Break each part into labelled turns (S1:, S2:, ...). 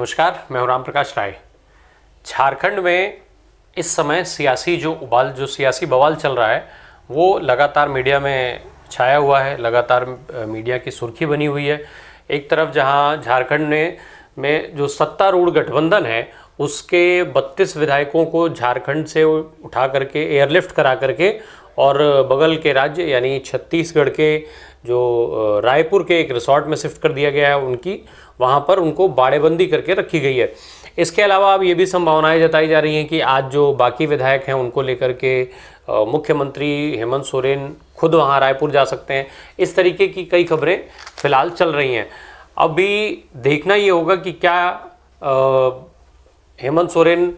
S1: नमस्कार, मैं हूं राम प्रकाश राय। झारखंड में इस समय सियासी बवाल चल रहा है, वो लगातार मीडिया में छाया हुआ है, लगातार मीडिया की सुर्खी बनी हुई है। एक तरफ जहां झारखंड में जो सत्तारूढ़ गठबंधन है, उसके 32 विधायकों को झारखंड से उठा करके एयरलिफ्ट करा करके और बगल के राज्य यानी छत्तीसगढ़ के जो रायपुर के एक रिसोर्ट में शिफ्ट कर दिया गया है, वहाँ पर उनको बाड़ेबंदी करके रखी गई है। इसके अलावा अब ये भी संभावनाएं जताई जा रही हैं कि आज जो बाकी विधायक हैं उनको लेकर के मुख्यमंत्री हेमंत सोरेन खुद वहाँ रायपुर जा सकते हैं। इस तरीके की कई खबरें फिलहाल चल रही हैं। अभी देखना ये होगा कि क्या हेमंत सोरेन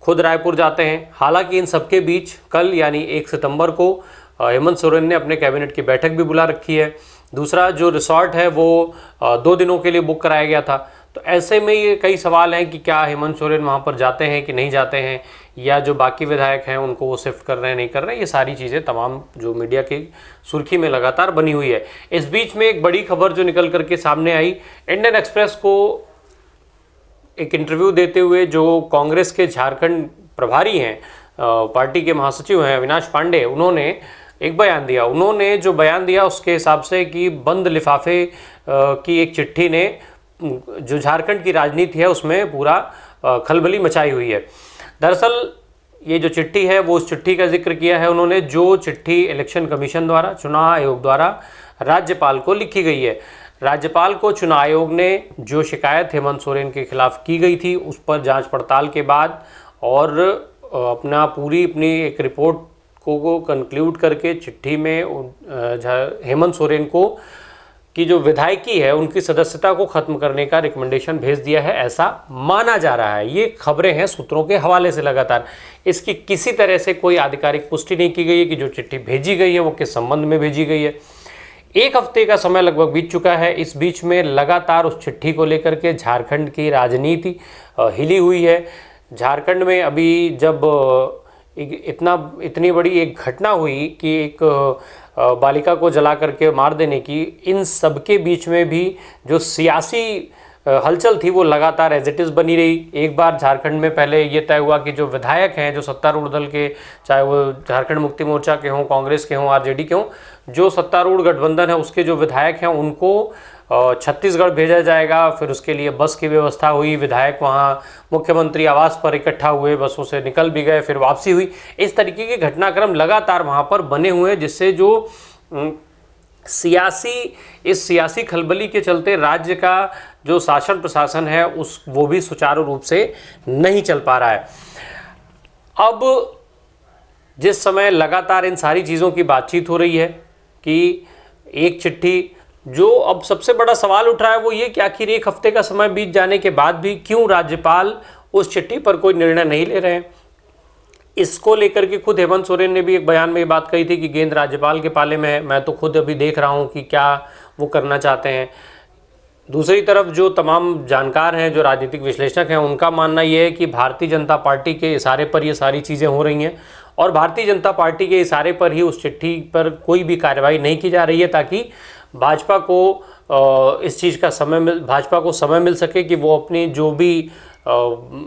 S1: खुद रायपुर जाते हैं। हालांकि इन सबके बीच कल यानी 1 सितंबर को हेमंत सोरेन ने अपने कैबिनेट की बैठक भी बुला रखी है। दूसरा जो रिसॉर्ट है वो 2 दिनों के लिए बुक कराया गया था। तो ऐसे में ये कई सवाल हैं कि क्या हेमंत सोरेन वहाँ पर जाते हैं कि नहीं जाते हैं, या जो बाकी विधायक हैं उनको वो शिफ्ट कर रहे हैं नहीं कर रहे हैं। ये सारी चीज़ें तमाम जो मीडिया की सुर्खी में लगातार बनी हुई है। इस बीच में एक बड़ी खबर जो निकल करके सामने आई, इंडियन एक्सप्रेस को एक इंटरव्यू देते हुए जो कांग्रेस के झारखंड प्रभारी हैं, पार्टी के महासचिव हैं अविनाश पांडे, उन्होंने एक बयान दिया। उन्होंने जो बयान दिया उसके हिसाब से कि बंद लिफाफे की एक चिट्ठी ने जो झारखंड की राजनीति है उसमें पूरा खलबली मचाई हुई है। दरअसल ये जो चिट्ठी है वो उस चिट्ठी का जिक्र किया है उन्होंने, जो चिट्ठी इलेक्शन कमीशन द्वारा, चुनाव आयोग द्वारा राज्यपाल को लिखी गई है। राज्यपाल को चुनाव आयोग ने जो शिकायत हेमंत सोरेन के खिलाफ की गई थी उस पर जांच पड़ताल के बाद और अपनी एक रिपोर्ट को कंक्लूड करके चिट्ठी में हेमंत सोरेन को की जो विधायकी है उनकी सदस्यता को खत्म करने का रिकमेंडेशन भेज दिया है, ऐसा माना जा रहा है। ये खबरें हैं सूत्रों के हवाले से लगातार। इसकी किसी तरह से कोई आधिकारिक पुष्टि नहीं की गई है कि जो चिट्ठी भेजी गई है वो किस संबंध में भेजी गई है। 1 हफ्ते का समय लगभग बीत चुका है। इस बीच में लगातार उस चिट्ठी को लेकर के झारखंड की राजनीति हिली हुई है। झारखंड में अभी जब इतनी बड़ी एक घटना हुई कि एक बालिका को जला करके मार देने की, इन सब के बीच में भी जो सियासी हलचल थी वो लगातार एज इट इज़ बनी रही। एक बार झारखंड में पहले ये तय हुआ कि जो विधायक हैं, जो सत्तारूढ़ दल के, चाहे वो झारखंड मुक्ति मोर्चा के हों, कांग्रेस के हों, आरजेडी के हों, जो सत्तारूढ़ गठबंधन है उसके जो विधायक हैं उनको छत्तीसगढ़ भेजा जाएगा। फिर उसके लिए बस की व्यवस्था हुई, विधायक वहाँ मुख्यमंत्री आवास पर इकट्ठा हुए, बसों से निकल भी गए, फिर वापसी हुई। इस तरीके के घटनाक्रम लगातार वहाँ पर बने हुए हैं, जिससे जो सियासी खलबली के चलते राज्य का जो शासन प्रशासन है वो भी सुचारू रूप से नहीं चल पा रहा है। अब जिस समय लगातार इन सारी चीज़ों की बातचीत हो रही है कि एक चिट्ठी, जो अब सबसे बड़ा सवाल उठ रहा है वो ये कि आखिर 1 हफ्ते का समय बीत जाने के बाद भी क्यों राज्यपाल उस चिट्ठी पर कोई निर्णय नहीं ले रहे हैं। इसको लेकर के खुद हेमंत सोरेन ने भी एक बयान में ये बात कही थी कि गेंद राज्यपाल के पाले में है, मैं तो खुद अभी देख रहा हूँ कि क्या वो करना चाहते हैं। दूसरी तरफ जो तमाम जानकार हैं, जो राजनीतिक विश्लेषक हैं, उनका मानना ये है कि भारतीय जनता पार्टी के इशारे पर ये सारी चीज़ें हो रही हैं और भारतीय जनता पार्टी के इशारे पर ही उस चिट्ठी पर कोई भी कार्रवाई नहीं की जा रही है, ताकि भाजपा को इस चीज़ का भाजपा को समय मिल सके कि वो अपनी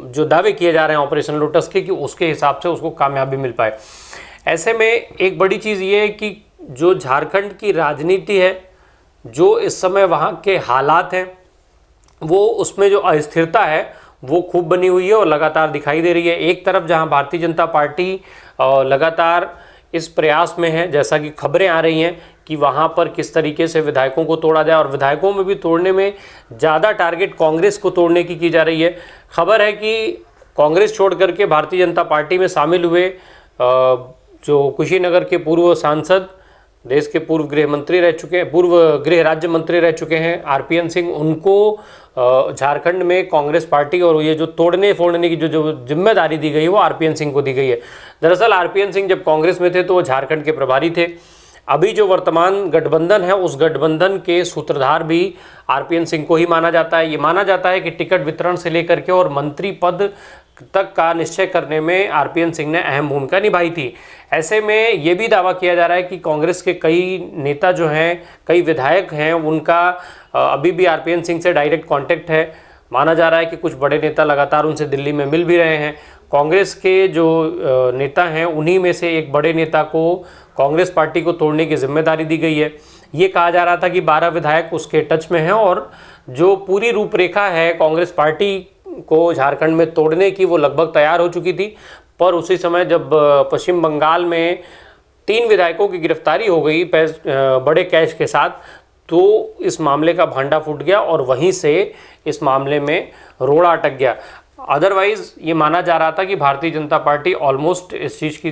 S1: जो दावे किए जा रहे हैं ऑपरेशन लोटस के, कि उसके हिसाब से उसको कामयाबी मिल पाए। ऐसे में एक बड़ी चीज़ ये है कि जो झारखंड की राजनीति है, जो इस समय वहाँ के हालात हैं, वो उसमें जो अस्थिरता है वो खूब बनी हुई है और लगातार दिखाई दे रही है। एक तरफ जहाँ भारतीय जनता पार्टी लगातार इस प्रयास में है, जैसा कि खबरें आ रही हैं कि वहाँ पर किस तरीके से विधायकों को तोड़ा जाए, और विधायकों में भी तोड़ने में ज़्यादा टारगेट कांग्रेस को तोड़ने की जा रही है। खबर है कि कांग्रेस छोड़ करके भारतीय जनता पार्टी में शामिल हुए जो कुशीनगर के पूर्व सांसद, देश के पूर्व गृह राज्य मंत्री रह चुके हैं आरपीएन सिंह, उनको झारखंड में कांग्रेस पार्टी और ये जो तोड़ने फोड़ने की जो जिम्मेदारी दी गई है वो आरपीएन सिंह को दी गई है। दरअसल आरपीएन सिंह जब कांग्रेस में थे तो वो झारखंड के प्रभारी थे। अभी जो वर्तमान गठबंधन है उस गठबंधन के सूत्रधार भी आरपीएन सिंह को ही माना जाता है। ये माना जाता है कि टिकट वितरण से लेकर के और मंत्री पद तक का निश्चय करने में आरपीएन सिंह ने अहम भूमिका निभाई थी। ऐसे में ये भी दावा किया जा रहा है कि कांग्रेस के कई नेता जो हैं, कई विधायक हैं, उनका अभी भी आरपीएन सिंह से डायरेक्ट कांटेक्ट है। माना जा रहा है कि कुछ बड़े नेता लगातार उनसे दिल्ली में मिल भी रहे हैं। कांग्रेस के जो नेता हैं उन्हीं में से एक बड़े नेता को कांग्रेस पार्टी को तोड़ने की जिम्मेदारी दी गई है। ये कहा जा रहा था कि 12 विधायक उसके टच में हैं और जो पूरी रूपरेखा है कांग्रेस पार्टी को झारखंड में तोड़ने की वो लगभग तैयार हो चुकी थी। पर उसी समय जब पश्चिम बंगाल में 3 विधायकों की गिरफ्तारी हो गई बड़े कैश के साथ, तो इस मामले का भांडा फूट गया और वहीं से इस मामले में रोड़ा अटक गया। अदरवाइज ये माना जा रहा था कि भारतीय जनता पार्टी ऑलमोस्ट इस चीज़ की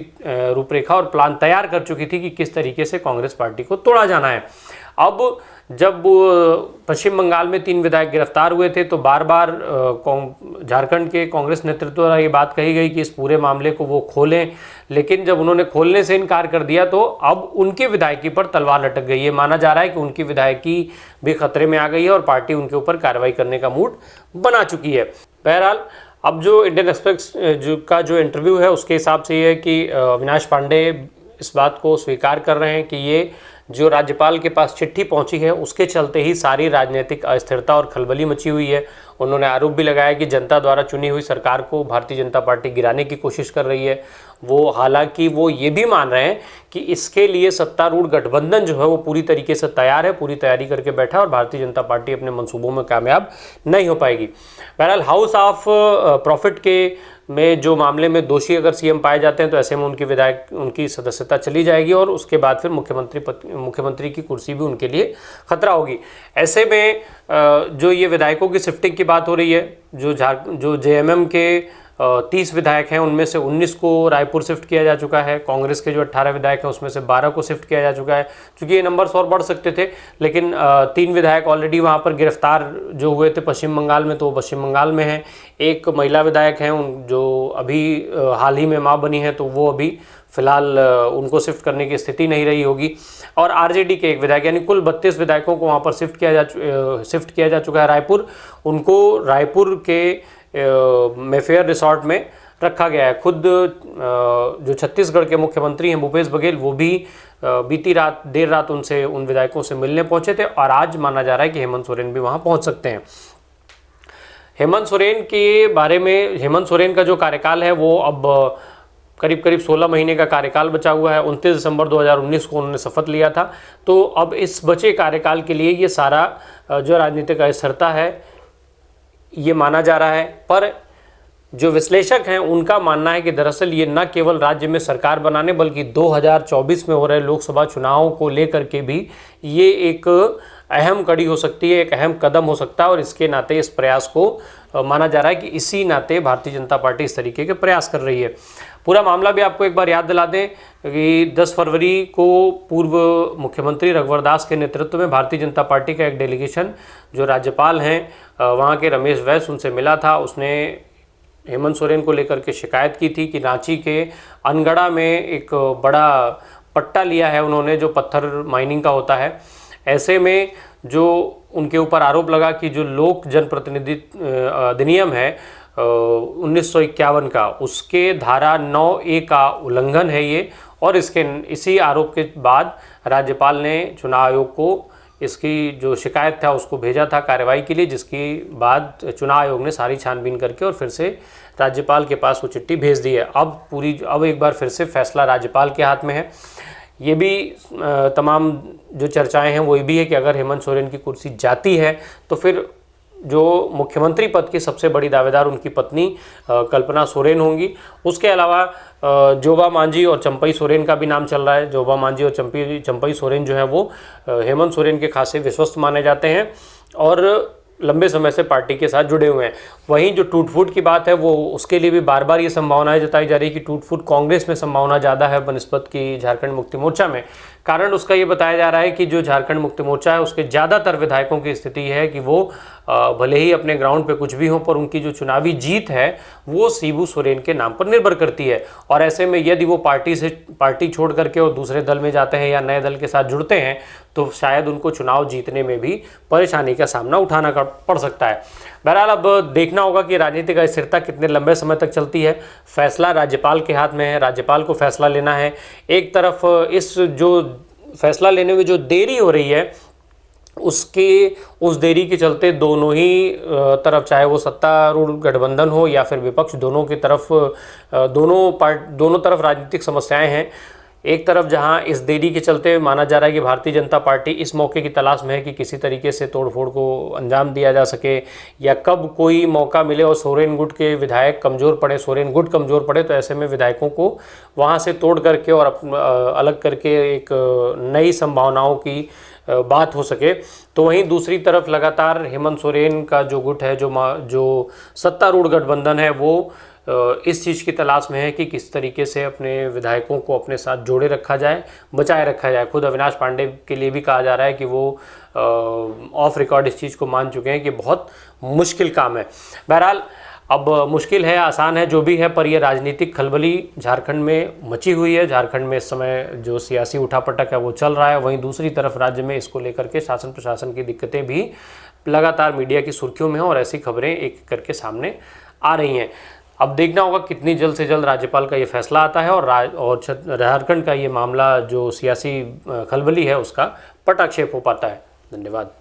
S1: रूपरेखा और प्लान तैयार कर चुकी थी कि किस तरीके से कांग्रेस पार्टी को तोड़ा जाना है। अब जब पश्चिम बंगाल में 3 विधायक गिरफ्तार हुए थे तो बार बार झारखंड के कांग्रेस नेतृत्व द्वारा ये बात कही गई कि इस पूरे मामले को वो खोलें, लेकिन जब उन्होंने खोलने से इनकार कर दिया तो अब उनकी विधायकी पर तलवार लटक गई है। माना जा रहा है कि उनकी विधायकी भी खतरे में आ गई है और पार्टी उनके ऊपर कार्रवाई करने का मूड बना चुकी है। बहरहाल अब जो इंडियन एक्सप्रेस का जो इंटरव्यू है उसके हिसाब से ये है कि अविनाश पांडे इस बात को स्वीकार कर रहे हैं कि ये जो राज्यपाल के पास चिट्ठी पहुंची है उसके चलते ही सारी राजनीतिक अस्थिरता और खलबली मची हुई है। उन्होंने आरोप भी लगाया कि जनता द्वारा चुनी हुई सरकार को भारतीय जनता पार्टी गिराने की कोशिश कर रही है। हालांकि वो ये भी मान रहे हैं कि इसके लिए सत्तारूढ़ गठबंधन जो है वो पूरी तरीके से तैयार है, पूरी तैयारी करके बैठा है और भारतीय जनता पार्टी अपने मंसूबों में कामयाब नहीं हो पाएगी। बहरहाल हाउस ऑफ प्रॉफिट के में जो मामले में दोषी अगर सीएम पाए जाते हैं तो ऐसे में उनकी सदस्यता चली जाएगी और उसके बाद फिर मुख्यमंत्री की कुर्सी भी उनके लिए खतरा होगी। ऐसे में जो ये विधायकों की शिफ्टिंग की बात हो रही है, जो जेएमएम के 30 विधायक हैं उनमें से 19 को रायपुर शिफ्ट किया जा चुका है। कांग्रेस के जो 18 विधायक हैं उसमें से 12 को शिफ्ट किया जा चुका है। चूँकि ये नंबर्स और बढ़ सकते थे, लेकिन 3 विधायक ऑलरेडी वहाँ पर गिरफ्तार जो हुए थे पश्चिम बंगाल में, तो वो पश्चिम बंगाल में हैं। एक महिला विधायक हैं जो अभी हाल ही में माँ बनी है, तो वो अभी फिलहाल उनको शिफ्ट करने की स्थिति नहीं रही होगी। और आरजेडी के एक विधायक, यानी कुल 32 विधायकों को वहाँ पर शिफ्ट किया जा चुका है रायपुर। उनको रायपुर के मेफेयर रिसॉर्ट में रखा गया है। खुद जो छत्तीसगढ़ के मुख्यमंत्री हैं भूपेश बघेल, वो भी बीती रात देर रात उन विधायकों से मिलने पहुंचे थे और आज माना जा रहा है कि हेमंत सोरेन भी वहां पहुंच सकते हैं। हेमंत सोरेन के बारे में, हेमंत सोरेन का जो कार्यकाल है वो अब करीब 16 महीने का कार्यकाल बचा हुआ है। 29 दिसंबर 2019 को उन्होंने शपथ लिया था। तो अब इस बचे कार्यकाल के लिए ये सारा जो राजनीतिक अस्थिरता है ये माना जा रहा है। पर जो विश्लेषक हैं उनका मानना है कि दरअसल ये न केवल राज्य में सरकार बनाने बल्कि 2024 में हो रहे लोकसभा चुनावों को लेकर के भी ये एक अहम कड़ी हो सकती है, एक अहम कदम हो सकता है। और इसके नाते इस प्रयास को माना जा रहा है कि इसी नाते भारतीय जनता पार्टी इस तरीके के प्रयास कर रही है। पूरा मामला भी आपको एक बार याद दिला दें कि 10 फरवरी को पूर्व मुख्यमंत्री रघुवर दास के नेतृत्व में भारतीय जनता पार्टी का एक डेलीगेशन जो राज्यपाल हैं वहाँ के रमेश बैस उनसे मिला था। उसने हेमंत सोरेन को लेकर के शिकायत की थी कि रांची के अनगढ़ा में एक बड़ा पट्टा लिया है उन्होंने, जो पत्थर माइनिंग का होता है। ऐसे में जो उनके ऊपर आरोप लगा कि जो लोक जनप्रतिनिधि अधिनियम है 1951 का, उसके धारा 9A का उल्लंघन है ये। और इसी आरोप के बाद राज्यपाल ने चुनाव आयोग को इसकी जो शिकायत था उसको भेजा था कार्रवाई के लिए, जिसके बाद चुनाव आयोग ने सारी छानबीन करके और फिर से राज्यपाल के पास वो चिट्ठी भेज दी है। अब एक बार फिर से फैसला राज्यपाल के हाथ में है। ये भी तमाम जो चर्चाएं हैं वो ये भी है कि अगर हेमंत सोरेन की कुर्सी जाती है तो फिर जो मुख्यमंत्री पद की सबसे बड़ी दावेदार उनकी पत्नी कल्पना सोरेन होंगी। उसके अलावा जोबा मांझी और चंपई सोरेन का भी नाम चल रहा है। जोबा मांझी और चंपई सोरेन जो है वो हेमंत सोरेन के खासे विश्वस्त माने जाते हैं और लंबे समय से पार्टी के साथ जुड़े हुए हैं। वहीं जो टूट फूट की बात है वो उसके लिए भी बार बार ये संभावनाएं जताई जा रही है कि टूट फूट कांग्रेस में संभावना ज़्यादा है बनिस्बत की झारखंड मुक्ति मोर्चा में। कारण उसका ये बताया जा रहा है कि जो झारखंड मुक्ति मोर्चा है उसके ज़्यादातर विधायकों की स्थिति है कि वो भले ही अपने ग्राउंड पे कुछ भी हो पर उनकी जो चुनावी जीत है वो शिबू सोरेन के नाम पर निर्भर करती है। और ऐसे में यदि वो पार्टी छोड़ करके और दूसरे दल में जाते हैं या नए दल के साथ जुड़ते हैं तो शायद उनको चुनाव जीतने में भी परेशानी का सामना उठाना पड़ सकता है। बहरहाल अब देखना होगा कि राजनीतिक अस्थिरता कितने लंबे समय तक चलती है। फैसला राज्यपाल के हाथ में है, राज्यपाल को फैसला लेना है। एक तरफ इस जो फैसला लेने में जो देरी हो रही है उसके उस देरी के चलते दोनों ही तरफ, चाहे वो सत्तारूढ़ गठबंधन हो या फिर विपक्ष, दोनों की तरफ दोनों तरफ राजनीतिक समस्याएं हैं। एक तरफ जहां इस देरी के चलते माना जा रहा है कि भारतीय जनता पार्टी इस मौके की तलाश में है कि किसी तरीके से तोड़फोड़ को अंजाम दिया जा सके या कब कोई मौका मिले और सोरेन गुट के विधायक कमज़ोर पड़े, सोरेन गुट कमज़ोर पड़े, तो ऐसे में विधायकों को वहां से तोड़ करके और अलग करके एक नई संभावनाओं की बात हो सके। तो वहीं दूसरी तरफ लगातार हेमंत सोरेन का जो गुट है, जो सत्तारूढ़ गठबंधन है, वो इस चीज़ की तलाश में है कि किस तरीके से अपने विधायकों को अपने साथ जोड़े रखा जाए, बचाए रखा जाए। खुद अविनाश पांडे के लिए भी कहा जा रहा है कि वो ऑफ रिकॉर्ड इस चीज़ को मान चुके हैं कि बहुत मुश्किल काम है। बहरहाल अब मुश्किल है आसान है जो भी है, पर यह राजनीतिक खलबली झारखंड में मची हुई है। झारखंड में इस समय जो सियासी उठापटक है वो चल रहा है। वहीं दूसरी तरफ राज्य में इसको लेकर के शासन प्रशासन की दिक्कतें भी लगातार मीडिया की सुर्खियों में हैं और ऐसी खबरें एक करके सामने आ रही हैं। अब देखना होगा कितनी जल्द से जल्द राज्यपाल का ये फैसला आता है और झारखंड का ये मामला जो सियासी खलबली है उसका पटाक्षेप हो पाता है। धन्यवाद।